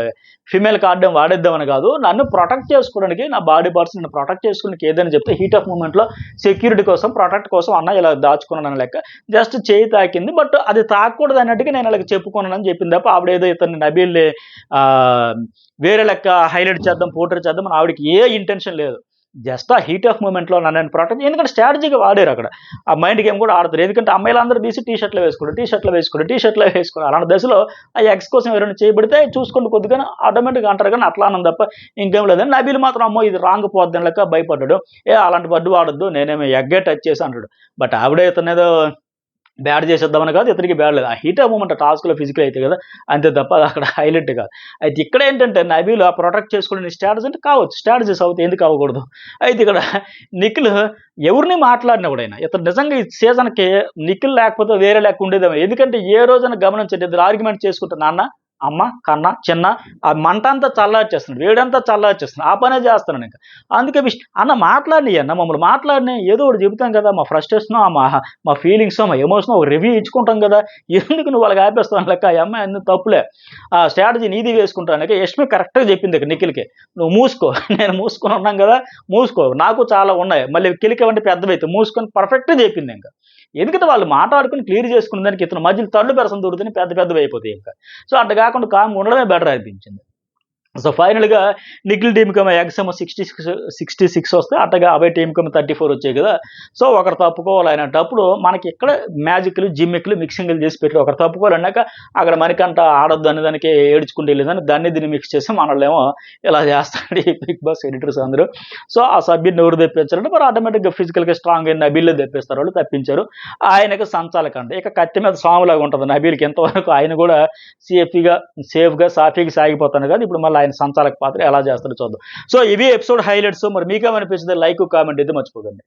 ఫీమేల్ కార్డ్ వాడేద్దామని కాదు. నన్ను ప్రొటెక్ట్ చేసుకోవడానికి నా బాడీ పార్ట్స్ నన్ను ప్రొటెక్ట్ చేసుకోవడానికి ఏదైనా చెప్తే హీట్ ఆఫ్ మూమెంట్‌లో సెక్యూరిటీ కోసం, ప్రొటెక్ట్ కోసం అన్న ఇలా దాచుకున్నానని లెక్క. జస్ట్ చెయ్యి తాకింది. బట్ అది తాకూడదు అన్నట్టుగా నేను అలాగ చెప్పుకున్నానని చెప్పింది తప్ప ఆవిడేదో ఇతన్ని నబీల్‌ని ఆహ్, వేరే లెక్క హైలైట్ చేద్దాం, పోర్ట్రేట్ చేద్దాం అని ఆవిడకి ఏ ఇంటెన్షన్ లేదు. జస్ట్ ఆ హీట్ ఆఫ్ మూమెంట్‌లో నన్ను ప్రొటెక్ట్ ఎందుకంటే స్ట్రాటజీగా వాడారక్కడ. ఆ మైండ్ గేమ్ కూడా ఆడతారు. ఎందుకంటే అమ్మాయిలందరూ తీసి టీ షర్ట్‌లే వేసుకోవడం. అలాంటి దశలో ఆ ఎగ్స్ కోసం ఎవరైనా చేయబడితే చూసుకోండి కొద్దిగానే ఆటోమేటిక్‌గా అంటారు కానీ అట్లా అన్నాను తప్ప ఇంకేం లేదని. నబీల్ మాత్రం అమ్మో! ఇది రాంగ్ పోద్దని లెక్క భయపడ్డాడు. అలాంటి వర్డ్ వాడొద్దు. నేనేమో ఎగ్గే టచ్ చేశా అంటాడు. బట్ ఆవిడే ఇతన్నేదో బ్యాడ్ చేసేద్దామని కాదు. ఇతనికి బ్యాడ్ లేదు. ఆ హీట్ ఆఫ్ మూమెంట్ టాస్క్‌లో ఫిజికల్ అయితే కదా! అంతే తప్ప అది అక్కడ హైలైట్ కాదు. అయితే ఇక్కడేంటంటే నబీల్ ఆ ప్రొటెక్ట్ చేసుకునే స్ట్రాటజీ అంటే కావచ్చు. స్ట్రాటజీస్ అవుతాయి. ఎందుకు అవ్వకూడదు? అయితే ఇక్కడ నిఖిల్ ఎవరిని మాట్లాడినప్పుడైనా ఇతను నిజంగా ఈ సీజన్‌కి నిఖిల్ లేకపోతే వేరే లెక్క ఉండేదేమో. ఎందుకంటే ఏ రోజైనా గమనించండి ఇద్దరు ఆర్గ్యుమెంట్ చేసుకుంటే నాన్న, అమ్మ, కన్న, చిన్న ఆ మంటంతా చల్లార్చేస్తున్నాడు. వేడంతా చల్లార్చేస్తున్నాడు. ఆ పనే చేస్తున్నానింక. అందుకే అన్న మాట్లాడినియి అన్న మమ్మల్ని మాట్లాడినియి ఏదో ఒకటి చెబుతాం కదా! మా ఫ్రస్ట్రేషనో, మా ఫీలింగ్సో, మా ఎమోషనో ఒక రివ్యూ ఇచ్చుకుంటాం కదా! ఎందుకు నువ్వు వాళ్ళకి ఆపేస్తావు అని లెక్క. ఆ అమ్మాయి అన్ని తప్పులే. ఆ స్ట్రాటజీ నీది వేసుకుంటానికి యష్మి కరెక్ట్‌గా చెప్పింది ఇక నిఖిల్‌కి. "నువ్వు మూసుకో. నేను మూసుకొని ఉన్నాం కదా! మూసుకో. నాకు చాలా ఉన్నాయి. మళ్ళీ కిలికేవంటే పెద్దవైతాయి. మూసుకొని" పర్ఫెక్ట్‌గా చెప్పిందింక. ఎందుకంటే వాళ్ళు మాట్లాడుకొని క్లియర్ చేసుకునే దానికి ఇతను మధ్యలో థర్డ్ పర్సన్ దూరితేనే పెద్ద పెద్దవయిపోతాయి ఇంక. సో, అట్ట గాకుండా కామ్‌గా ఉండడమే బెటర్ అనిపించింది. సో, ఫైనల్‌గా నిఖిల్ టీమ్‌కేమో ఎగ్స్ ఏమో 66 వస్తే అట్టగా అభయ్ టీమ్‌కేమో 34 వచ్చాయి కదా! సో, ఒకరు తప్పుకోవాలనేటప్పుడు మనకి ఇక్కడ మ్యాజిక్‌లు, జిమ్మిక్‌లు, మిక్సింగ్‌లు చేసి పెట్టారు. ఒకరు తప్పుకోవాలన్నాక అక్కడ మణికంఠ ఆడొద్దు అనే దానికి ఏడ్చుకుంటూ వెళ్ళేదాన్ని దాన్ని దీన్ని మిక్స్ చేసి మనోళ్ళేమో ఇలా చేస్తాడు ఈ బిగ్ బాస్ ఎడిటర్స్ అందరూ. సో, ఆ సభ్యుడిని ఎవరు తెప్పించారంటే మరి ఆటోమేటిక్‌గా ఫిజికల్‌గా స్ట్రాంగ్ అయిన నబీల్‌ని తెప్పిస్తారు వాళ్ళు. తప్పించారు. ఆయనకి సంచాలకంట. ఇక కత్తి మీద సాములాగా ఉంటది నబీల్‌కి ఇంతవరకు ఆయన కూడా సేఫ్‌గా, సాఫీగా సాగిపోతాను కానీ ఇప్పుడు మళ్ళీ ఆయన సంచాలక పాత్ర ఎలా చేస్తాడో చూద్దాం. సో, ఇవి ఎపిసోడ్ హైలైట్స్. మరి మీకేమనిపించింది? లైక్, కామెంట్ అయితే మర్చిపోకండి.